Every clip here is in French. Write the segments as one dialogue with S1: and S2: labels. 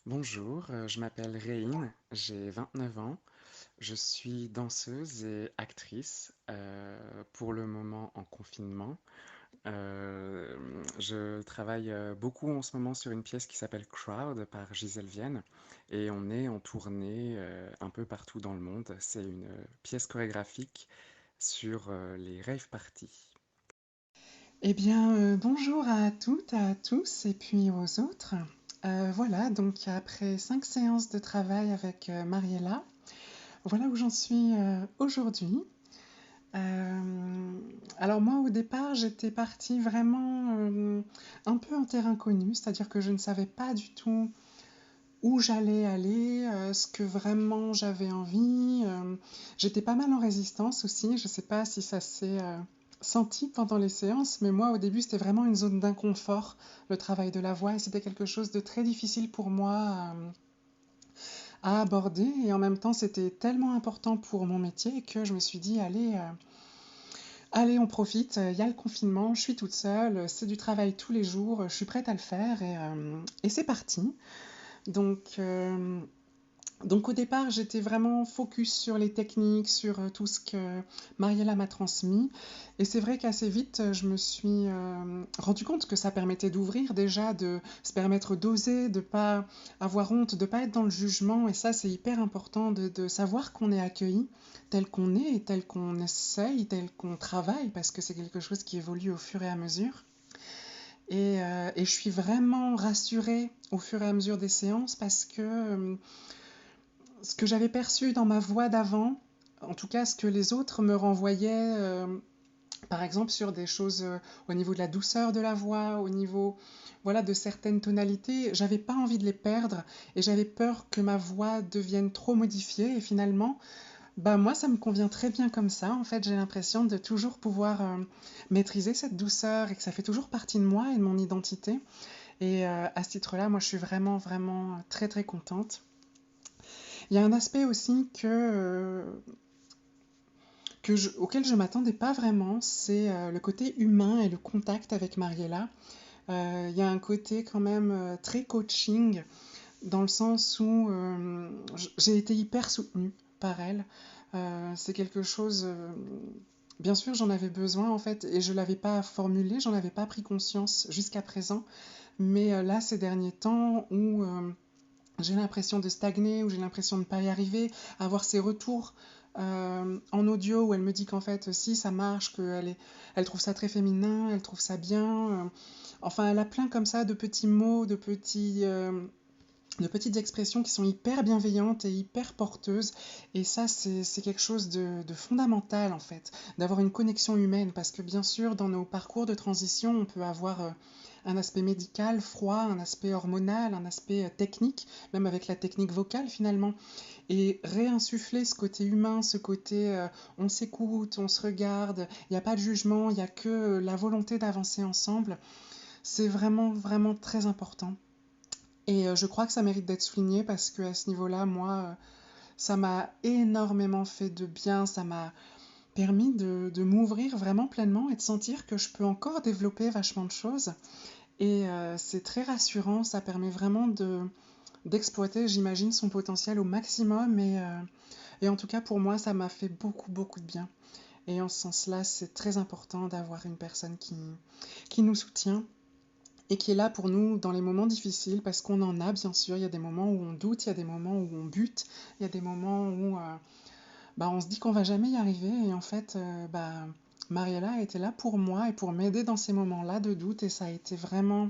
S1: Bonjour, je m'appelle Réine, j'ai 29 ans, je suis danseuse et actrice, pour le moment en confinement. Euh, je travaille beaucoup en ce moment sur une pièce qui s'appelle Crowd par Gisèle Vienne et on est en tournée un peu partout dans le monde. C'est une pièce chorégraphique sur les rave parties.
S2: Eh bien, bonjour à toutes, à tous et puis aux autres. Voilà, donc après 5 séances de travail avec Mariella, voilà où j'en suis aujourd'hui. Euh, alors moi, au départ, j'étais partie vraiment un peu en terre inconnue, c'est-à-dire que je ne savais pas du tout où j'allais aller, ce que vraiment j'avais envie. J'étais pas mal en résistance aussi. Je sais pas si ça s'est senti pendant les séances, mais moi au début c'était vraiment une zone d'inconfort, le travail de la voix, et c'était quelque chose de très difficile pour moi à aborder. Et en même temps c'était tellement important pour mon métier que je me suis dit allez on profite, il y a le confinement, je suis toute seule, c'est du travail tous les jours, je suis prête à le faire et c'est parti. Donc, euh, Donc au départ, j'étais vraiment focus sur les techniques, sur tout ce que Mariella m'a transmis. Et c'est vrai qu'assez vite, je me suis rendu compte que ça permettait d'ouvrir déjà, de se permettre d'oser, de pas avoir honte, de pas être dans le jugement. Et ça, c'est hyper important de savoir qu'on est accueilli tel qu'on est et tel qu'on essaye, tel qu'on travaille, parce que c'est quelque chose qui évolue au fur et à mesure. Et je suis vraiment rassurée au fur et à mesure des séances parce que ce que j'avais perçu dans ma voix d'avant, en tout cas ce que les autres me renvoyaient, par exemple sur des choses au niveau de la douceur de la voix, au niveau voilà de certaines tonalités, j'avais pas envie de les perdre et j'avais peur que ma voix devienne trop modifiée et finalement bah moi ça me convient très bien comme ça. En fait, j'ai l'impression de toujours pouvoir maîtriser cette douceur et que ça fait toujours partie de moi et de mon identité. Et à ce titre-là, moi je suis vraiment vraiment très très contente. Il y a un aspect aussi auquel je ne m'attendais pas vraiment, c'est le côté humain et le contact avec Mariella. Il y a un côté quand même très coaching, dans le sens où j'ai été hyper soutenue par elle. C'est quelque chose, bien sûr j'en avais besoin en fait, et je ne l'avais pas formulé, j'en avais pas pris conscience jusqu'à présent, mais là ces derniers temps où j'ai l'impression de stagner, ou j'ai l'impression de ne pas y arriver, avoir ces retours en audio où elle me dit qu'en fait, si ça marche, elle trouve ça très féminin, elle trouve ça bien. Enfin, elle a plein comme ça de petits mots, de petites expressions qui sont hyper bienveillantes et hyper porteuses. Et ça, c'est quelque chose de fondamental, en fait, d'avoir une connexion humaine. Parce que bien sûr, dans nos parcours de transition, on peut avoir un aspect médical, froid, un aspect hormonal, un aspect technique, même avec la technique vocale finalement. Et réinsuffler ce côté humain, ce côté on s'écoute, on se regarde, il n'y a pas de jugement, il n'y a que la volonté d'avancer ensemble, c'est vraiment, vraiment très important. Et je crois que ça mérite d'être souligné parce que à ce niveau-là, moi, ça m'a énormément fait de bien, ça m'a permis de m'ouvrir vraiment pleinement et de sentir que je peux encore développer vachement de choses. Et c'est très rassurant, ça permet vraiment d'exploiter, j'imagine, son potentiel au maximum. Et en tout cas, pour moi, ça m'a fait beaucoup, beaucoup de bien. Et en ce sens-là, c'est très important d'avoir une personne qui nous soutient et qui est là pour nous dans les moments difficiles, parce qu'on en a, bien sûr. Il y a des moments où on doute, il y a des moments où on bute, il y a des moments où bah, on se dit qu'on va jamais y arriver. Et en fait, bah, Mariella a été là pour moi et pour m'aider dans ces moments-là de doute. Et ça a été vraiment,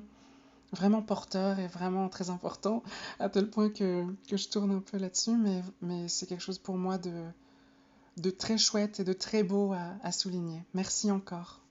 S2: vraiment porteur et vraiment très important, à tel point que je tourne un peu là-dessus. Mais c'est quelque chose pour moi de très chouette et de très beau à souligner. Merci encore.